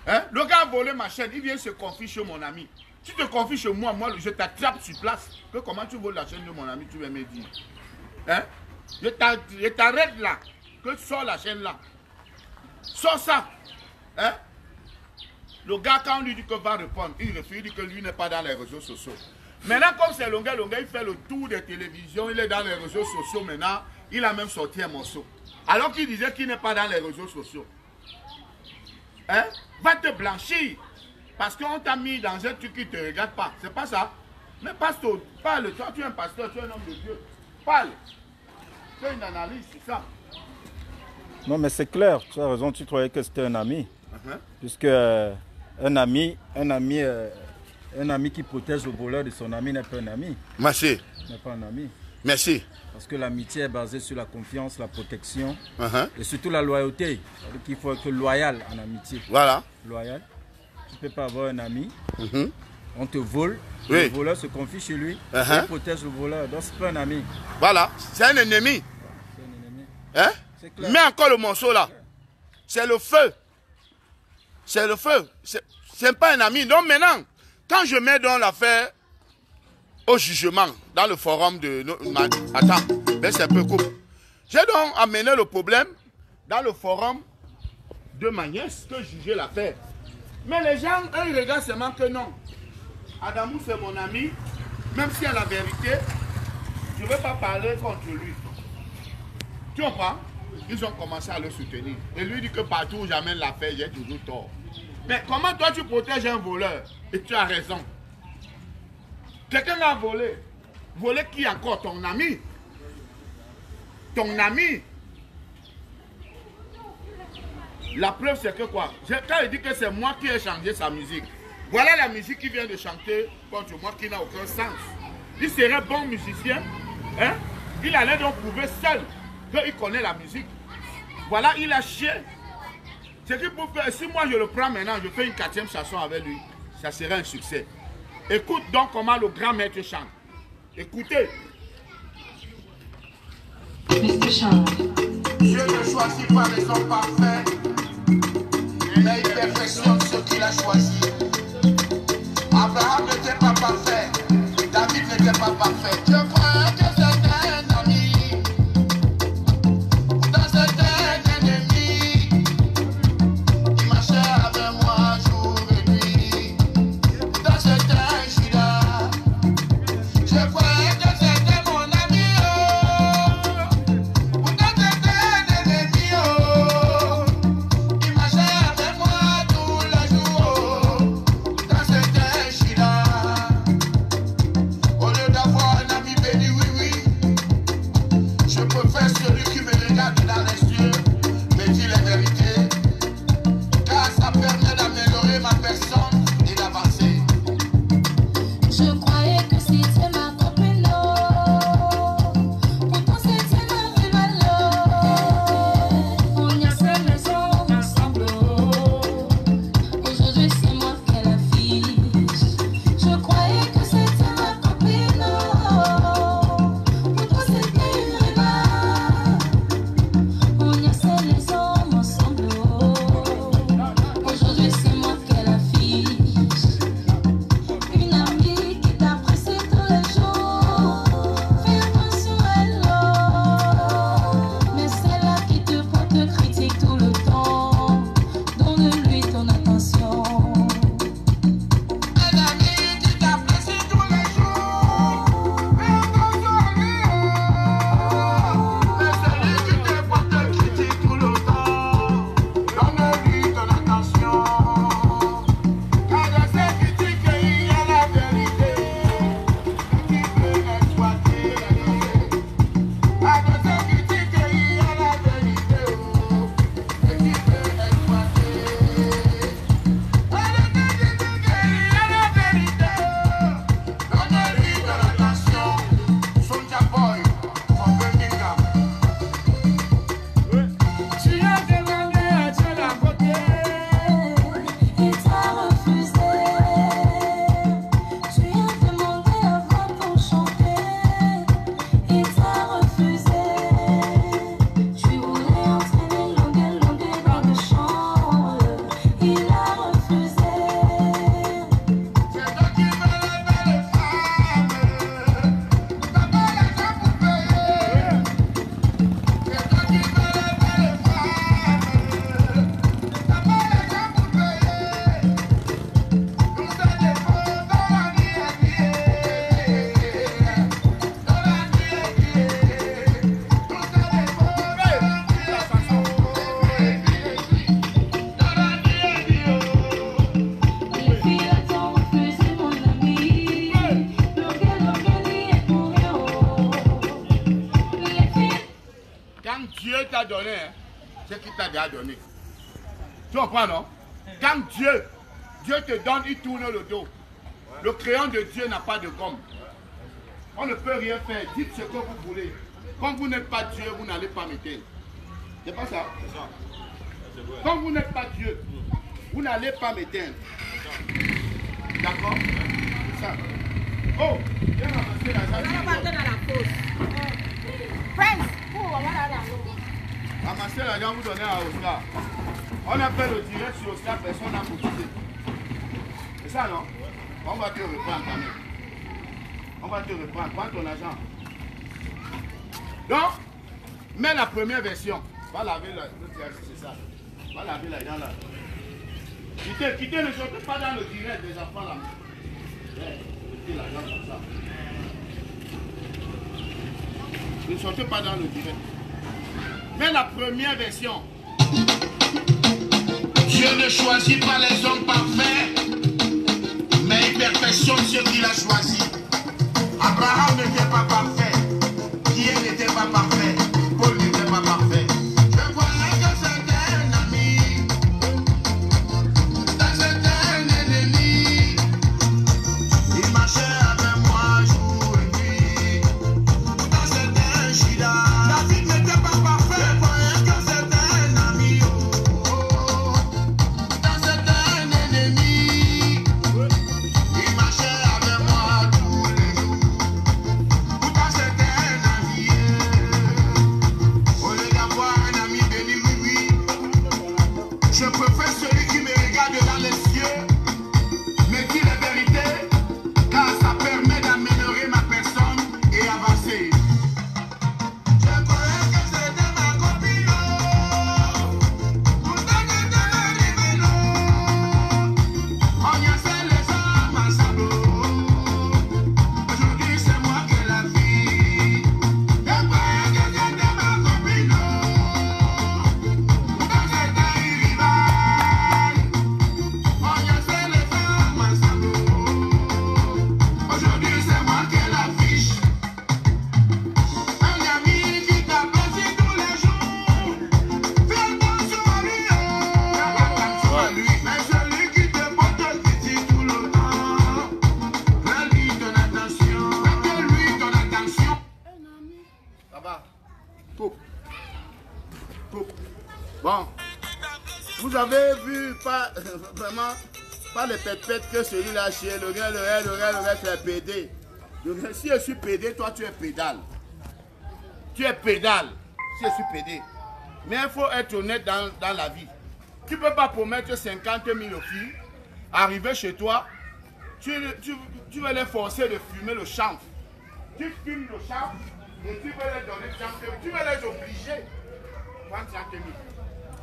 Hein? Le gars a volé ma chaîne. Il vient se confier chez mon ami. Tu te confies chez moi, je t'attrape sur place. Que comment tu voles la chaîne de mon ami, tu vas me dire. Hein? Je t'arrête là. Que tu sors la chaîne là. Sors ça. Hein? Le gars, quand on lui dit que va répondre, il refuse, il dit que lui n'est pas dans les réseaux sociaux. Maintenant, comme c'est le gars, il fait le tour des télévisions, il est dans les réseaux sociaux maintenant, il a même sorti un morceau. Alors qu'il disait qu'il n'est pas dans les réseaux sociaux. Hein? Va te blanchir. Parce qu'on t'a mis dans un truc qui ne te regarde pas. C'est pas ça. Mais pasteur, parle. Toi, tu es un pasteur, tu es un homme de Dieu. Parle. Fais une analyse, c'est ça. Non, mais c'est clair. Tu as raison, tu croyais que c'était un ami. Puisque un ami qui protège le voleur de son ami n'est pas un ami. Merci. N'est pas un ami. Merci. Parce que l'amitié est basée sur la confiance, la protection et surtout la loyauté. C'est-à-dire qu'il faut être loyal en amitié. Voilà. Loyal. Tu ne peux pas avoir un ami. On te vole. Oui. Le voleur se confie chez lui. Il protège le voleur. Donc c'est pas un ami. Voilà. C'est un ennemi. C'est un ennemi. Hein? C'est clair. Mets encore le morceau là. C'est le feu. C'est le feu. C'est pas un ami. Donc maintenant, quand je mets dans l'affaire au jugement, dans le forum de... Attends, ben c'est un peu court. J'ai donc amené le problème dans le forum de ma nièce que jugeait l'affaire. Mais les gens, eux, ils regardent seulement que non. Adamou, c'est mon ami. Même si à la vérité, je ne veux pas parler contre lui. Tu comprends? Ils ont commencé à le soutenir. Et lui dit que partout où j'amène l'affaire, j'ai toujours tort. Mais comment toi tu protèges un voleur? Et tu as raison. Quelqu'un a volé. Volé qui encore? Ton ami. Ton ami. La preuve c'est que quoi? Quand il dit que c'est moi qui ai changé sa musique. Voilà la musique qui vient de chanter contre moi qui n'a aucun sens. Il serait bon musicien. Hein? Il allait donc prouver seul qu'il connaît la musique. Voilà, il a chié. C'est qu'il peut faire. Si moi je le prends maintenant, je fais une 4e chanson avec lui, ça serait un succès. Écoute donc comment le grand maître chante. Écoutez. Dieu ne choisit pas les hommes parfaits, mais il perfectionne ceux qu'il a choisis. Abraham n'était pas parfait, David n'était pas parfait. Je crois que c'était un ami, pourtant c'était un ennemi. Il marchait avec moi jour et nuit, pourtant c'était un Judas. Je croyais que c'était mon ami, pourtant c'était un ennemi. Il marchait avec moi tous les jours, pourtant c'était un Judas. Au lieu d'avoir un ami béni, oui, oui, je préfère celui qui me regarde dans les yeux, me dit les vérités, car ça permet d'améliorer ma personne et d'avancer. Je croyais que c'était ma copine, pourtant c'était ma rivale. On y a fait maison ensemble, aujourd'hui c'est moi qu'elle affiche. Je croyais que c'était ma copine, pourtant c'était une rivale. On y a fait maison ensemble, aujourd'hui c'est moi qu'elle affiche. Une amie qui t'apprécie tous les jours, fais attention à elle, mais celle-là qui te porte critique tout le temps, donne-lui ton attention. Un ami qui t'apprécie tous les jours, fais attention à lui. Mais celui qui te porte critique tout le temps, donne-lui ton attention. Car dans ces critiques, il y a la vérité. Qui peut exploiter la vérité. Car dans ces critiques, il y a la vérité. Et qui peut exploiter. Dans ces critiques, il y a la vérité. Donnez-lui de l'attention. Soulja Boy, from Birmingham. Tu as demandé à Dieu la beauté. Il t'a refusé. Tu as demandé la voix pour chanter. Il t'a refusé. Tu voulais entraîner longueur dans le champ. Il a refusé. C'est toi qui veux les belles femmes. T'as pas l'argent pour payer. C'est toi qui veux les belles femmes. T'as pas l'argent pour payer. Tout ça dépend dans la nuit à nuit. Dans la nuit à nuit. Tout ça dépend dans la nuit à nuit. Dans la nuit à nuit. Les filles t'ont refusé, mon ami. Longueur est pour rien. Les filles. Quand Dieu t'a donné, hein, c'est qu'il t'a déjà donné. Tu comprends, non? Quand Dieu te donne, il tourne le dos. Le crayon de Dieu n'a pas de gomme. On ne peut rien faire. Dites ce que vous voulez. Comme vous n'êtes pas Dieu, vous n'allez pas m'éteindre. C'est pas ça? Comme vous n'êtes pas Dieu, vous n'allez pas m'éteindre. D'accord? C'est ça. Oh, viens ramasser l'argent. Ramassez l'argent, vous donnez à Oscar. On appelle le direct sur Oscar, personne n'a cotisé. C'est ça, non? On va te reprendre quand même. On va te reprendre. Prends ton argent. Donc, mets la première version. Va laver c'est ça. Va laver l'argent là. Quittez, ne sortez pas dans le direct des enfants là. Mettez l'argent comme ça. Ne sortez pas dans le direct. Mais la première version. Dieu ne choisit pas les hommes parfaits, mais il perfectionne ceux qu'il a choisis. Abraham n'était pas parfait, Pierre n'était pas parfait, Paul n'était pas parfait. Je croyais que c'était un ami, que c'était un ennemi. Il marchait avec moi jour et nuit, que c'était un préfère celui qui me regarde dans les yeux, me dit la vérité, car ça permet d'améliorer ma personne et avancer. Je croyais que c'était ma copine, pourtant j'étais arrivé là. On y a fait les hommes ensemble. Aujourd'hui c'est moi qui ai la vie. Je croyais que c'était ma copine, pourtant j'étais rival. On y a fait les hommes ensemble. Aujourd'hui c'est moi qui ai la fiche. Un ami qui t'apprécie tous les jours. Fais attention à lui, fais attention à lui. Mais celui qui te porte critique tout le temps, fais-lui ton attention. Fais-lui ton attention. Ça va. Coupe. Coupe. Bon. Vous avez vu, pas vraiment, pas les pètes que celui-là chez le gars, c'est pédé. Si je suis pédé, toi tu es pédale. Tu es pédale, si je suis pédé. Mais il faut être honnête dans la vie. Tu ne peux pas promettre 50 000 aux filles, arriver chez toi, tu veux les forcer de fumer le chanvre. Tu fumes le chanvre et tu veux les donner 30 000. Tu veux les obliger à prendre 30 000.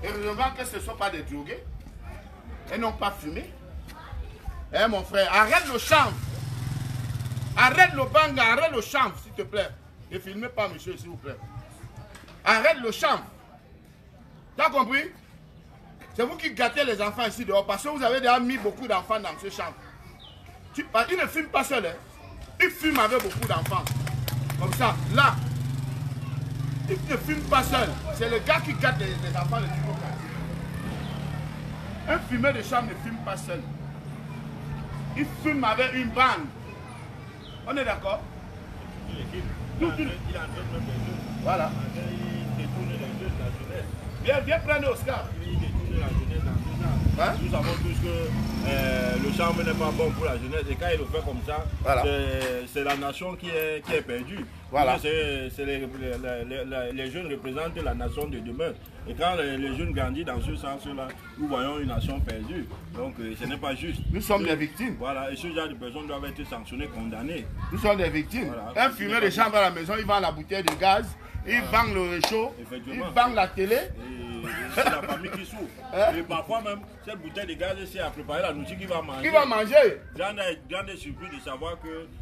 Et heureusement que ce ne sont pas des drogués. Elles n'ont pas fumé. Eh mon frère, arrête le chanvre. Arrête le banga, arrête le chanvre, s'il te plaît. Ne filmez pas, monsieur, s'il vous plaît. Arrête le chanvre. T'as compris? C'est vous qui gâtez les enfants ici dehors parce que vous avez déjà mis beaucoup d'enfants dans ce chanvre. Il ne fume pas seul, hein. Il fume avec beaucoup d'enfants. Comme ça, là. Il ne fume pas seul. C'est le gars qui gâte les enfants le plus quartier. Un fumeur de chambre ne fume pas seul. Il fume avec une bande. On est d'accord? Il est en train de Voilà. il détourne les jeunes de la jeunesse. Viens prendre Oscar. Il détourne la jeunesse dans tout ça. Hein? Nous savons tous que le charme n'est pas bon pour la jeunesse. Et quand il le fait comme ça, Voilà. c'est la nation qui est perdue. Voilà. Les jeunes représentent la nation de demain. Et quand les jeunes grandissent dans ce sens-là, nous voyons une nation perdue. Donc ce n'est pas juste. Nous sommes des victimes. Voilà, et ce genre de personnes doivent être sanctionnées, condamnées. Nous sommes des victimes. Voilà. Un fumeur de chambre à la maison, il vend la bouteille de gaz, il vend le réchaud, il Effectivement. vend la télé. Et c'est la famille qui souffre. Et parfois même, cette bouteille de gaz, c'est à préparer la nourriture qu'il va manger. Il va manger Grande surprise de savoir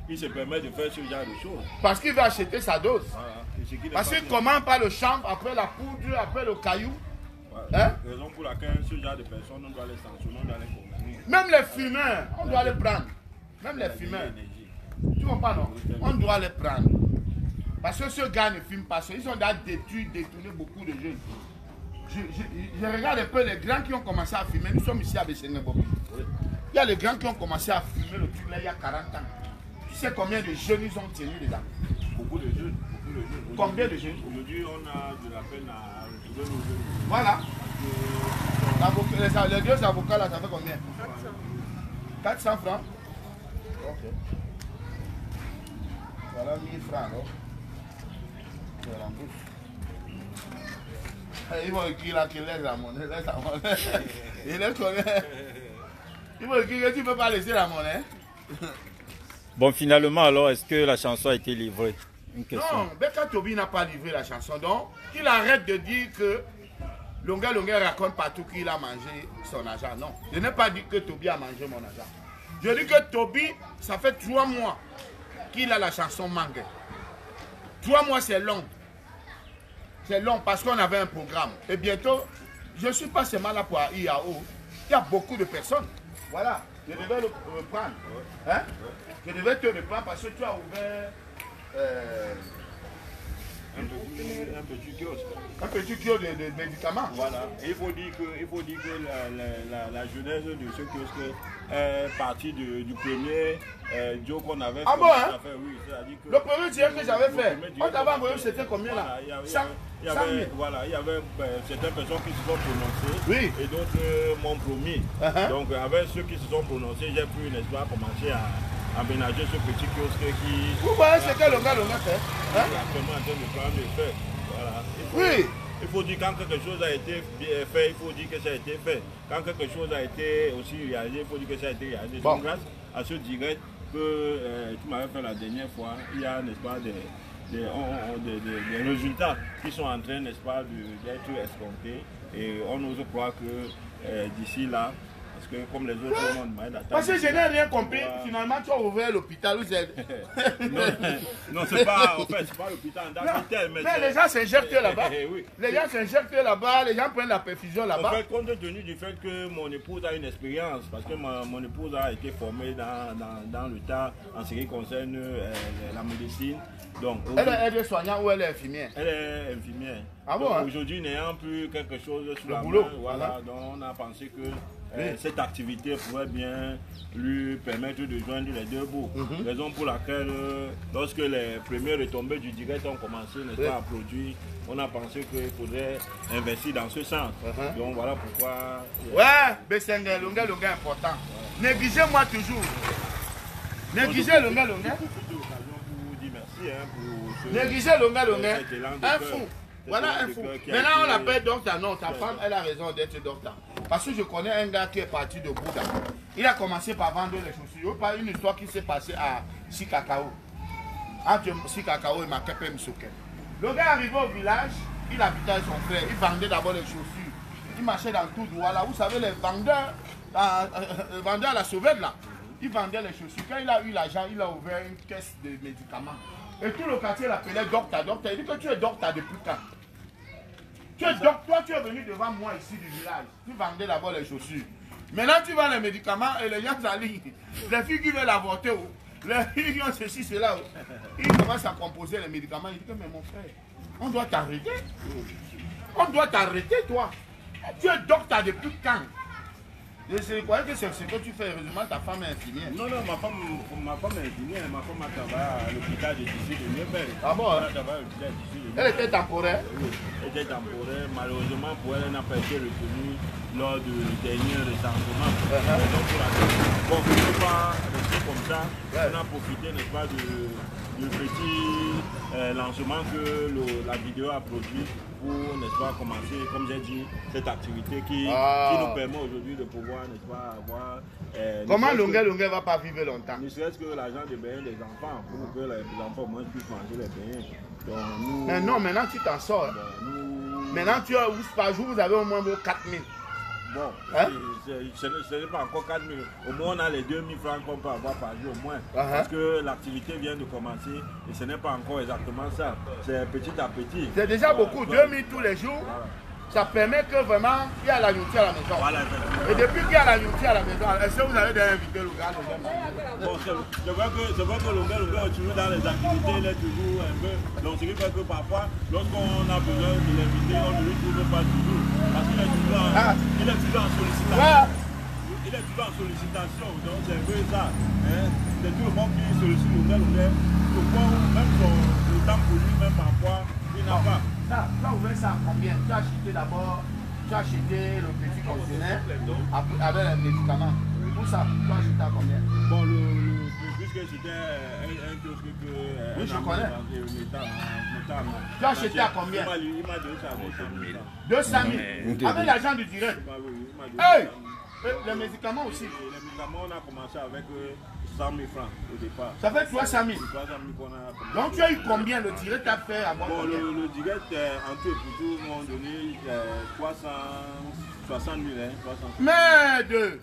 qu'il se permet de faire ce genre de choses. parce qu'il va acheter sa dose. Voilà. Et ce qui n'est Parce pas qu'il bien. commence par le chanvre, après la poudre, après le caillou. Voilà. Hein? Raison pour laquelle ce genre de personnes, on doit les sanctionner, on doit les condamner. Même les fumeurs, on doit les prendre. Même les fumeurs. Tu comprends, non? On doit les prendre. Parce que ce gars ne fume pas. Ils ont déjà détourné beaucoup de jeunes. Je regarde un peu les grands qui ont commencé à fumer. Nous sommes ici à Besséné-Bobo. Il y a les grands qui ont commencé à fumer le truc là il y a 40 ans. Tu sais combien de jeunes ils ont tenu dedans? Beaucoup de jeunes. Combien de jeunes? Aujourd'hui, on a de la peine à retrouver nos jeunes. Voilà. Les deux avocats là, ça fait combien? 400 francs. Ok. Voilà 1000 francs, non? Je rembourse. Il faut écrire là qu'il laisse la monnaie. Laisse la monnaie. Il laisse connaître. Il faut écrire que tu ne peux pas laisser la monnaie. Bon, finalement, alors, est-ce que la chanson a été livrée? Une question. Non, Beka Tobi n'a pas livré la chanson. Donc, qu'il arrête de dire que Longa raconte partout qu'il a mangé son argent. Non, je n'ai pas dit que Tobi a mangé mon argent. Je dis que Tobi, ça fait 3 mois qu'il a la chanson Mangue. 3 mois, c'est long. C'est long parce qu'on avait un programme. Et bientôt, je ne suis pas seulement là pour IAO. Il y a beaucoup de personnes. Voilà, je devais le reprendre. Hein? Je devais te reprendre parce que tu as ouvert Un petit kiosque. un petit kiosque de médicaments. Voilà. Et il faut dire que la jeunesse de ce kiosque est partie du premier Joe qu'on avait fait. Ah bon, hein? Oui, c'est-à-dire que Le premier direct que j'avais fait, on t'avait envoyé, c'était combien là? voilà, 100 000. il y avait certaines personnes qui se sont prononcées Oui. et d'autres m'ont promis. Donc avec ceux qui se sont prononcés, j'ai pu, n'est-ce pas, commencer à aménager ce petit kiosque qui Vous voyez ce que le gars fait? Hein? est actuellement en train de prendre le fait. Voilà. Oui. il faut dire quand quelque chose a été fait, il faut dire que ça a été fait. Quand quelque chose a été aussi réalisé, il faut dire que ça a été réalisé. Bon. Donc grâce à ce direct que tu m'avais fait la dernière fois, il y a, n'est-ce pas, des résultats qui sont en train, n'est-ce pas, d'être escomptés. Et on ose croire que d'ici là, parce que comme les autres monde m'aident à Parce que je n'ai rien compris. Finalement, tu as ouvert l'hôpital. Non, c'est pas, en fait, c'est pas l'hôpital Mais les gens s'injectent là-bas. Oui. Les gens s'injectent là-bas, les gens prennent la perfusion là-bas. En fait, compte tenu du fait que mon épouse a une expérience, parce que mon épouse a été formée dans le tas en ce qui concerne la médecine. Donc, Elle est soignante ou elle est infirmière? Elle est infirmière. Ah bon, hein? Aujourd'hui, n'ayant plus quelque chose sur le la boulot. main, voilà, donc on a pensé que cette activité pourrait bien lui permettre de joindre les deux bouts. Raison pour laquelle, lorsque les premières retombées du direct ont commencé, n'est-ce pas, à produire, on a pensé qu'il faudrait investir dans ce sens. Donc voilà pourquoi. Ouais, Bessengue, longue, important. Négligez-moi toujours. Négligez longue. Négligez longue. Un fou. Voilà un fou. Maintenant on l'appelle docteur. Non, ta femme, elle a raison d'être docteur. Parce que je connais un gars qui est parti de Bouddha. Il a commencé par vendre les chaussures. Pas une histoire qui s'est passée à Sikakao. Entre Sikakao et Makepe Msoke. Le gars est arrivé au village, il habitait avec son frère. Il vendait d'abord les chaussures. Il marchait dans tout droit là. Vous savez, les vendeurs à la sauvette là. Il vendait les chaussures. Quand il a eu l'argent, il a ouvert une caisse de médicaments. Et tout le quartier l'appelait docteur. Il dit que tu es docteur depuis quand? Tu es docteur, toi tu es venu devant moi ici du village. Tu vendais d'abord les chaussures. Maintenant tu vends les médicaments et les gens s'alignent. Les filles qui veulent avorter, les filles qui ont ceci, cela. Ils commencent à composer les médicaments. Il dit que mais mon frère, on doit t'arrêter. On doit t'arrêter toi. Tu es docteur depuis quand? Je croyais que c'est ce que tu fais. Heureusement, ta femme est infirmière. Non, ma femme est infirmière. Ma femme a travaillé à l'hôpital de Tissu de Niébel. Ah bon, hein? Elle était temporaire? Oui, elle était temporaire. Malheureusement, pour elle, elle n'a pas été retenue lors du dernier recensement. Donc, bon, c'est pas rester comme ça. On a profité, n'est-ce pas, du petit lancement que la vidéo a produit pour, n'est-ce pas, commencer, comme j'ai dit, cette activité qui nous permet aujourd'hui de pouvoir, n'est-ce pas, avoir... Comment Longue va pas vivre longtemps? Ne serait-ce que l'argent de bain des enfants, pour que les enfants au moins puissent manger les bains. Donc, nous, mais non, maintenant tu t'en sors. Maintenant, par jour, vous avez au moins 4 000. Bon, hein? Ce n'est pas encore 4 000. Au moins, on a les 2 000 francs qu'on peut avoir par jour au moins. Parce que l'activité vient de commencer et ce n'est pas encore exactement ça. C'est petit à petit. C'est déjà beaucoup. 2 000 tous les jours. Voilà. Ça permet que vraiment, il y a la nourriture à la maison. Voilà, et depuis qu'il y a la nourriture à la maison, est-ce que vous avez déjà invité le gars? Bon, c'est vrai que le gars est toujours dans les activités, il est toujours un peu. Donc, ce qui fait que parfois, lorsqu'on a besoin de l'inviter, on ne lui trouve pas toujours. Parce qu'il est toujours en sollicitation. Ouais. Il est toujours en sollicitation, donc c'est un peu ça. Hein? C'est tout le monde qui sollicite le gars. Même le temps pour lui, même parfois, il n'a pas. Tu as ouvert ça à combien? Tu as acheté d'abord, tu as acheté le petit conteneur avec les médicaments. Tout ça, tu as acheté à combien? Bon, puisque c'était un kiosque que... Oui, je connais. Tu as acheté à combien? Il m'a donné ça à 200 000. Avec l'argent du direct. Hey! Les médicaments aussi. Les médicaments, on a commencé avec 100 000 francs au départ. Ça fait 300 000. 300 000 qu'on a. Donc tu as eu combien? Le direct a fait avoir bon, combien? le direct, en tout et pour tout, m'ont donné 360 000. Hein, 300 000. Merde!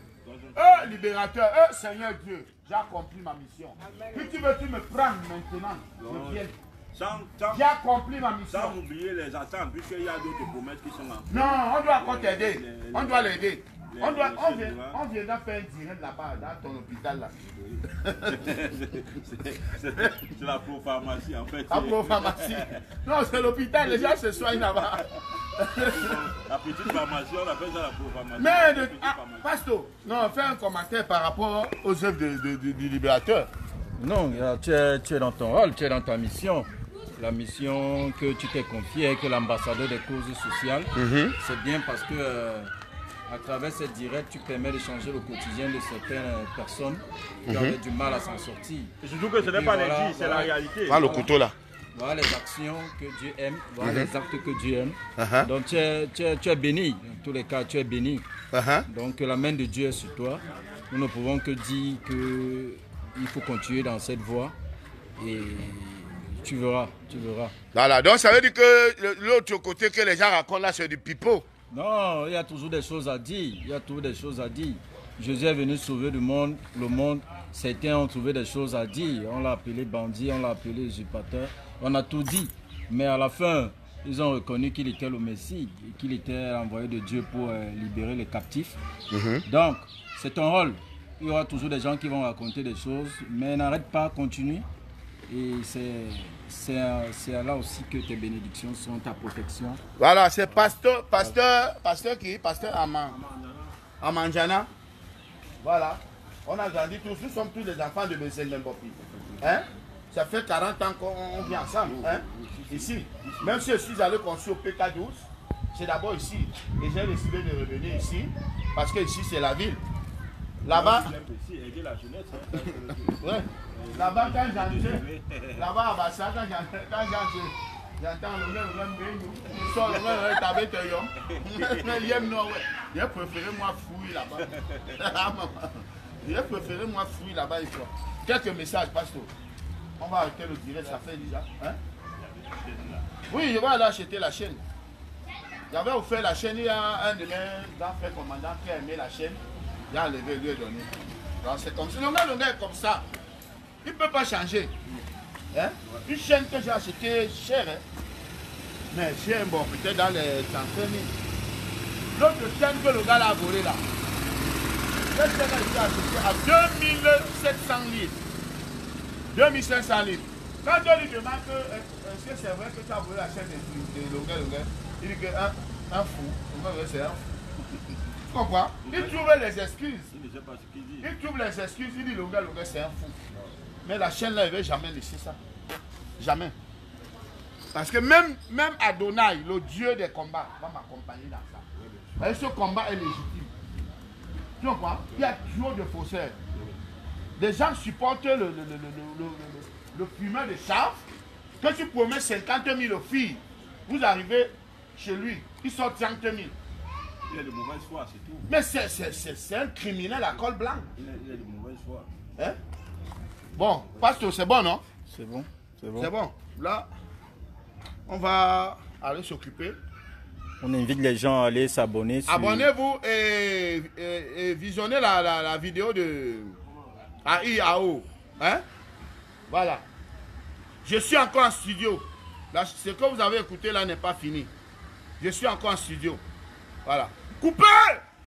Libérateur, Seigneur Dieu, j'ai accompli ma mission. Si tu veux, tu me prends maintenant. Je viens. J'ai accompli ma mission. Sans oublier les attentes, puisqu'il y a d'autres promesses qui sont là. Non, on doit encore t'aider. On doit l'aider. On viendra faire un direct là-bas, dans ton hôpital là. C'est la pro-pharmacie en fait. La pro-pharmacie. Non, c'est l'hôpital, les gens se soignent là-bas. La petite pharmacie, on appelle ça la pro-pharmacie. Mais, Pasto, non, fais un commentaire par rapport aux œuvres du libérateur. Non, tu es dans ton rôle, tu es dans ta mission. La mission que tu t'es confiée avec l'ambassadeur des causes sociales. C'est bien parce que à travers cette directe, tu permets de changer le quotidien de certaines personnes qui avaient du mal à s'en sortir. Et surtout que ce n'est pas l'énergie, c'est la réalité. Ah, le couteau là. voilà les actions que Dieu aime, voilà les actes que Dieu aime. Donc tu es béni, dans tous les cas tu es béni. Donc la main de Dieu est sur toi. Nous ne pouvons que dire qu'il faut continuer dans cette voie et tu verras, tu verras. Voilà, donc ça veut dire que l'autre côté que les gens racontent là, c'est du pipeau. Non, il y a toujours des choses à dire, il y a toujours des choses à dire. Jésus est venu sauver le monde, certains ont trouvé des choses à dire. On l'a appelé bandit, on l'a appelé usurpateur, on a tout dit. Mais à la fin, ils ont reconnu qu'il était le Messie, qu'il était envoyé de Dieu pour libérer les captifs. Donc, c'est ton rôle. Il y aura toujours des gens qui vont raconter des choses, mais n'arrête pas, continue. Et c'est là aussi que tes bénédictions sont ta protection. Voilà, c'est pasteur qui? Pasteur Amanjana. Voilà. On a grandi tous, nous sommes tous les enfants de M. Ndembopi. Hein? Ça fait 40 ans qu'on vit ensemble. Hein? Ici. Même si je suis allé construire au PK12, c'est d'abord ici. Et j'ai décidé de revenir ici, parce que ici c'est la ville. Là-bas, ouais. Là-bas, quand j'entrais, là-bas à Bassa, quand j'entends le même, je sors le même, t'avais tes yom. J'ai préféré moi fouiller là-bas. J'ai préféré moi fouiller là-bas. Quelques messages, pasteur. On va arrêter le direct, ça fait déjà. Hein? Oui, je vais aller acheter la chaîne. J'avais offert la chaîne, il y a un de mes grands frères commandants qui a aimé la chaîne. Il a enlevé, lui a donné. Donc c'est comme ça. Le gars est comme ça. Il ne peut pas changer. Hein? Une chaîne que j'ai achetée chère. Hein? Mais cher, bon, peut-être dans les 100 000. L'autre chaîne que le gars a volé là. Cette chaîne a été achetée à 2700 livres. 2500 livres. Quand on lui demande est-ce que c'est vrai que tu as volé la chaîne de Longuet, il dit qu'un fou. C'est un fou. Tu comprends? Il trouve les excuses. Il trouve les excuses. Il dit Longuet, c'est un fou. Mais la chaîne là, il ne va jamais laisser ça. Jamais. Parce que même Adonai, le Dieu des combats, va m'accompagner dans ça. Et ce combat est légitime. Tu comprends? Il y a toujours de faussaires. Des gens supportent le fumeur de chaf. Quand tu promets 50 000 aux filles, vous arrivez chez lui, il sort 30 000. Il a de mauvaise foi, c'est tout. Mais c'est un criminel à col blanc. Il a de mauvaise foi. Hein? Bon, pasteur, c'est bon, non? C'est bon, c'est bon. C'est bon. Là, on va aller s'occuper. On invite les gens à aller s'abonner. Abonnez-vous et visionnez la vidéo de AIAO. Hein? Voilà. Je suis encore en studio. Là, ce que vous avez écouté là n'est pas fini. Je suis encore en studio. Voilà. Coupez!